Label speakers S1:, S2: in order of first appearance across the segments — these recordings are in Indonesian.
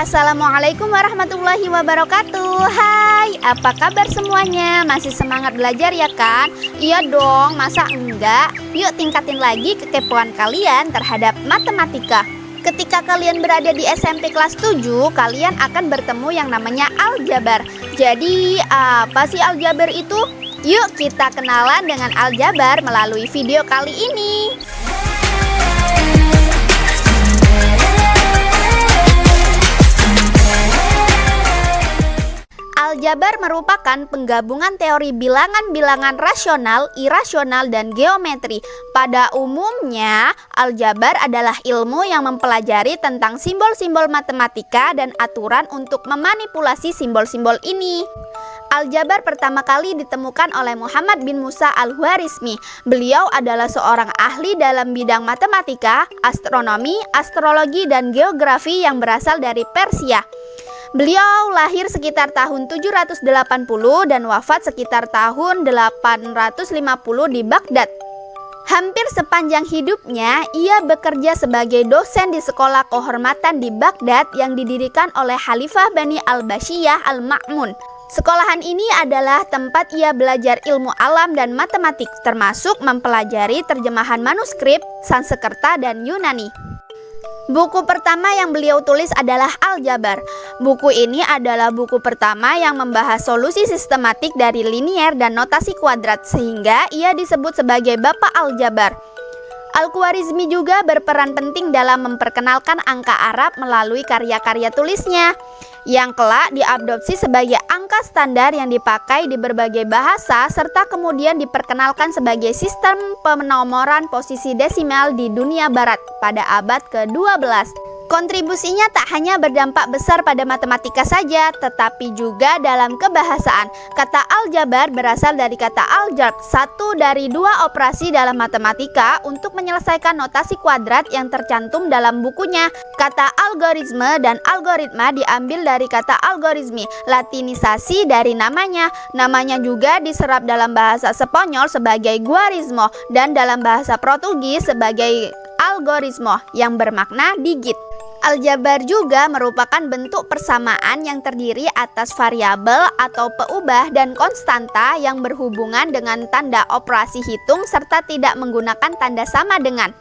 S1: Assalamualaikum warahmatullahi wabarakatuh. Hai, apa kabar semuanya? Masih semangat belajar ya kan? Iya dong, masa enggak? Yuk tingkatin lagi kekepoan kalian terhadap matematika. Ketika kalian berada di SMP kelas 7, kalian akan bertemu yang namanya aljabar. Jadi, apa sih aljabar itu? Yuk kita kenalan dengan aljabar melalui video kali ini. Aljabar merupakan penggabungan teori bilangan-bilangan rasional, irasional, dan geometri. Pada umumnya, aljabar adalah ilmu yang mempelajari tentang simbol-simbol matematika dan aturan untuk memanipulasi simbol-simbol ini. Aljabar pertama kali ditemukan oleh Muhammad bin Musa al-Khwarizmi. Beliau adalah seorang ahli dalam bidang matematika, astronomi, astrologi, dan geografi yang berasal dari Persia. Beliau lahir sekitar tahun 780 dan wafat sekitar tahun 850 di Baghdad. Hampir sepanjang hidupnya, ia bekerja sebagai dosen di sekolah kehormatan di Baghdad yang didirikan oleh Khalifah Bani al-Abbasiyah al-Ma'mun. Sekolahan ini adalah tempat ia belajar ilmu alam dan matematik, termasuk mempelajari terjemahan manuskrip, Sanskerta, dan Yunani. Buku pertama yang beliau tulis adalah Aljabar. Buku ini adalah buku pertama yang membahas solusi sistematik dari linier dan notasi kuadrat, sehingga ia disebut sebagai Bapak Aljabar. Al-Khwarizmi juga berperan penting dalam memperkenalkan angka Arab melalui karya-karya tulisnya, yang kelak diadopsi sebagai angka standar yang dipakai di berbagai bahasa, serta kemudian diperkenalkan sebagai sistem penomoran posisi desimal di dunia barat pada abad ke-12. Kontribusinya tak hanya berdampak besar pada matematika saja, tetapi juga dalam kebahasaan. Kata aljabar berasal dari kata aljarb, satu dari dua operasi dalam matematika untuk menyelesaikan notasi kuadrat yang tercantum dalam bukunya. Kata algoritme dan algoritma diambil dari kata algoritmi, latinisasi dari namanya. Namanya juga diserap dalam bahasa Spanyol sebagai guarismo dan dalam bahasa Portugis sebagai algoritmo yang bermakna digit. Aljabar juga merupakan bentuk persamaan yang terdiri atas variabel atau peubah dan konstanta yang berhubungan dengan tanda operasi hitung serta tidak menggunakan tanda sama dengan.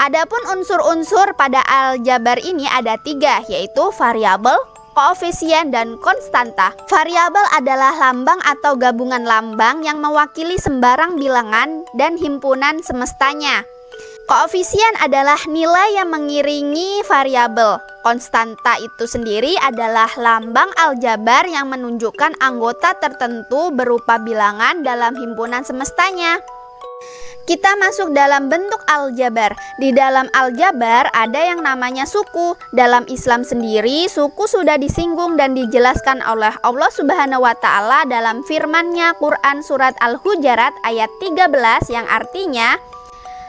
S1: Adapun unsur-unsur pada aljabar ini ada tiga, yaitu variabel, koefisien, dan konstanta. Variabel adalah lambang atau gabungan lambang yang mewakili sembarang bilangan dan himpunan semestanya. Koefisien adalah nilai yang mengiringi variabel. Konstanta itu sendiri adalah lambang aljabar yang menunjukkan anggota tertentu berupa bilangan dalam himpunan semestanya. Kita masuk dalam bentuk aljabar. Di dalam aljabar ada yang namanya suku. Dalam Islam sendiri, suku sudah disinggung dan dijelaskan oleh Allah Subhanahu wa Ta'ala dalam firman-Nya Quran surat Al-Hujarat ayat 13 yang artinya,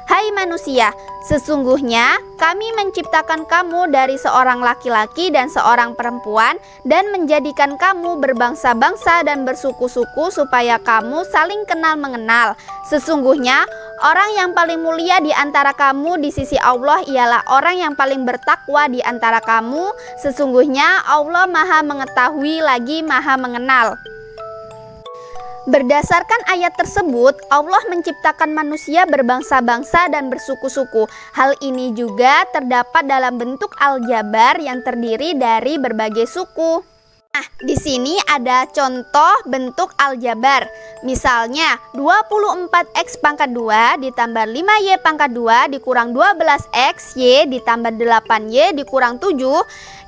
S1: "Hai manusia, sesungguhnya kami menciptakan kamu dari seorang laki-laki dan seorang perempuan dan menjadikan kamu berbangsa-bangsa dan bersuku-suku supaya kamu saling kenal mengenal. Sesungguhnya orang yang paling mulia di antara kamu di sisi Allah ialah orang yang paling bertakwa di antara kamu. Sesungguhnya Allah Maha Mengetahui lagi Maha Mengenal." Berdasarkan ayat tersebut, Allah menciptakan manusia berbangsa-bangsa dan bersuku-suku. Hal ini juga terdapat dalam bentuk aljabar yang terdiri dari berbagai suku. Nah, di sini ada contoh bentuk aljabar. Misalnya, 24x pangkat 2 ditambah 5y pangkat 2 dikurang 12x y ditambah 8y dikurang 7.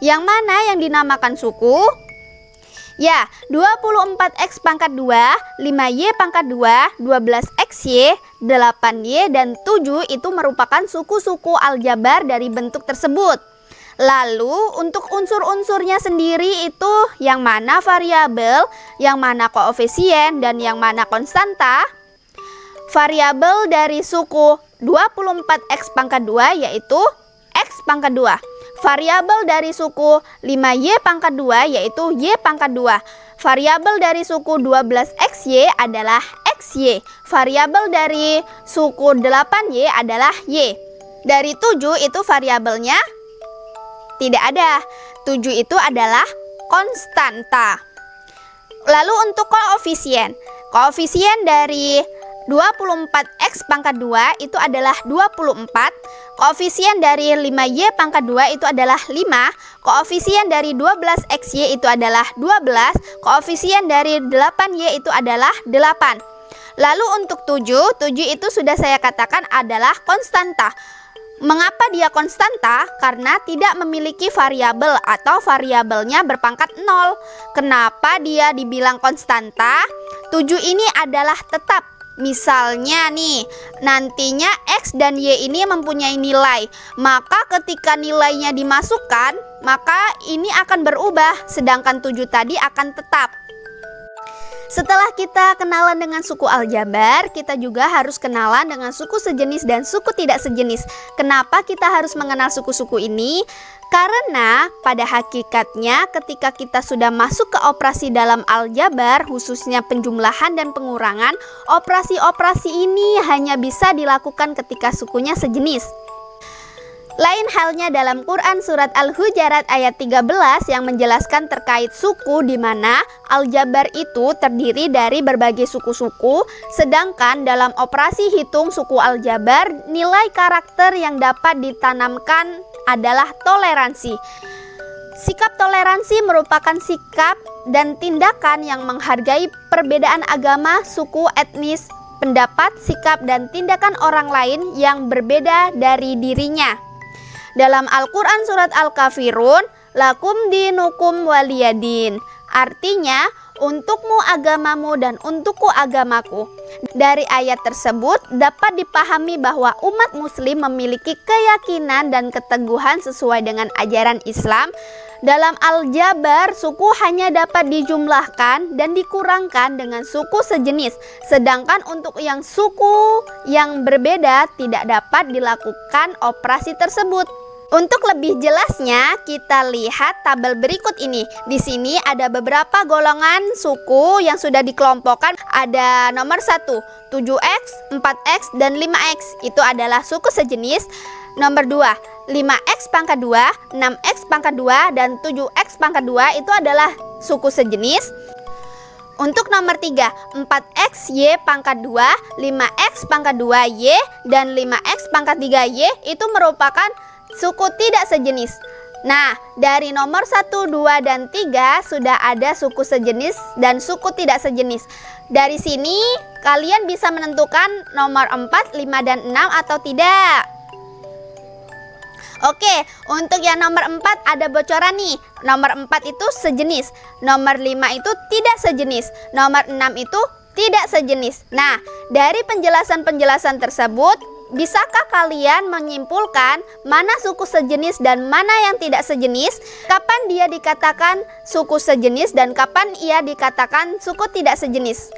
S1: Yang mana yang dinamakan suku? Ya, 24x pangkat 2, 5y pangkat 2, 12xy, 8y, dan 7 itu merupakan suku-suku aljabar dari bentuk tersebut. Lalu, untuk unsur-unsurnya sendiri itu yang mana variabel, yang mana koefisien, dan yang mana konstanta. Variabel dari suku 24x pangkat 2 yaitu x pangkat 2. Variabel dari suku 5y pangkat 2 yaitu y pangkat 2. Variabel dari suku 12xy adalah xy. Variabel dari suku 8y adalah y. Dari 7 itu variabelnya tidak ada. 7 itu adalah konstanta. Lalu untuk koefisien. Koefisien dari 24x pangkat 2 itu adalah 24. Koefisien dari 5y pangkat 2 itu adalah 5. Koefisien dari 12xy itu adalah 12. Koefisien dari 8y itu adalah 8. Lalu untuk 7 itu sudah saya katakan adalah konstanta. Mengapa dia konstanta? Karena tidak memiliki variabel atau variabelnya berpangkat 0. Kenapa dia dibilang konstanta? 7 ini adalah tetap. Misalnya nih, nantinya X dan Y ini mempunyai nilai. Maka ketika nilainya dimasukkan, maka ini akan berubah. Sedangkan 7 tadi akan tetap. Setelah kita kenalan dengan suku aljabar, kita juga harus kenalan dengan suku sejenis dan suku tidak sejenis. Kenapa kita harus mengenal suku-suku ini? Karena pada hakikatnya ketika kita sudah masuk ke operasi dalam aljabar, khususnya penjumlahan dan pengurangan, operasi-operasi ini hanya bisa dilakukan ketika sukunya sejenis. Lain halnya dalam Quran surat Al-Hujarat ayat 13 yang menjelaskan terkait suku, di mana aljabar itu terdiri dari berbagai suku-suku, sedangkan dalam operasi hitung suku aljabar, nilai karakter yang dapat ditanamkan adalah toleransi. Sikap toleransi merupakan sikap dan tindakan yang menghargai perbedaan agama, suku, etnis, pendapat, sikap, dan tindakan orang lain yang berbeda dari dirinya. Dalam Al-Quran surat Al-Kafirun, lakum dinukum waliyadin. Artinya, untukmu agamamu dan untukku agamaku. Dari ayat tersebut dapat dipahami bahwa umat muslim memiliki keyakinan dan keteguhan sesuai dengan ajaran Islam. Dalam aljabar, suku hanya dapat dijumlahkan dan dikurangkan dengan suku sejenis. Sedangkan untuk yang suku yang berbeda tidak dapat dilakukan operasi tersebut. Untuk lebih jelasnya, kita lihat tabel berikut ini. Di sini ada beberapa golongan suku yang sudah dikelompokkan. Ada nomor 1, 7x, 4x, dan 5x. Itu adalah suku sejenis. Nomor 2, 5x pangkat 2, 6x pangkat 2, dan 7x pangkat 2 itu adalah suku sejenis. Untuk nomor 3, 4x y pangkat 2, 5x pangkat 2 y, dan 5x pangkat 3 y itu merupakan suku tidak sejenis. Nah, dari nomor 1, 2, dan 3 sudah ada suku sejenis dan suku tidak sejenis. Dari sini kalian bisa menentukan nomor 4, 5, dan 6 atau tidak. Oke, untuk yang nomor 4 ada bocoran nih. Nomor 4 itu sejenis, nomor 5 itu tidak sejenis, nomor 6 itu tidak sejenis. Nah, dari penjelasan-penjelasan tersebut, bisakah kalian menyimpulkan mana suku sejenis dan mana yang tidak sejenis? Kapan dia dikatakan suku sejenis dan kapan ia dikatakan suku tidak sejenis?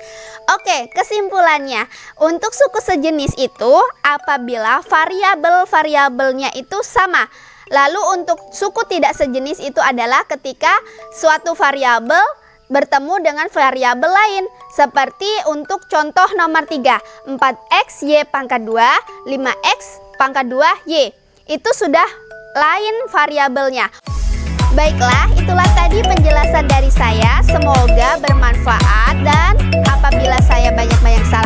S1: Oke, kesimpulannya, untuk suku sejenis itu apabila variabel-variabelnya itu sama. Lalu untuk suku tidak sejenis itu adalah ketika suatu variabel bertemu dengan variabel lain. Seperti untuk contoh nomor 3, 4x y pangkat 2, 5x pangkat 2 y. Itu sudah lain variabelnya. Baiklah, itulah tadi penjelasan dari saya. Semoga bermanfaat, dan apabila saya banyak-banyak salah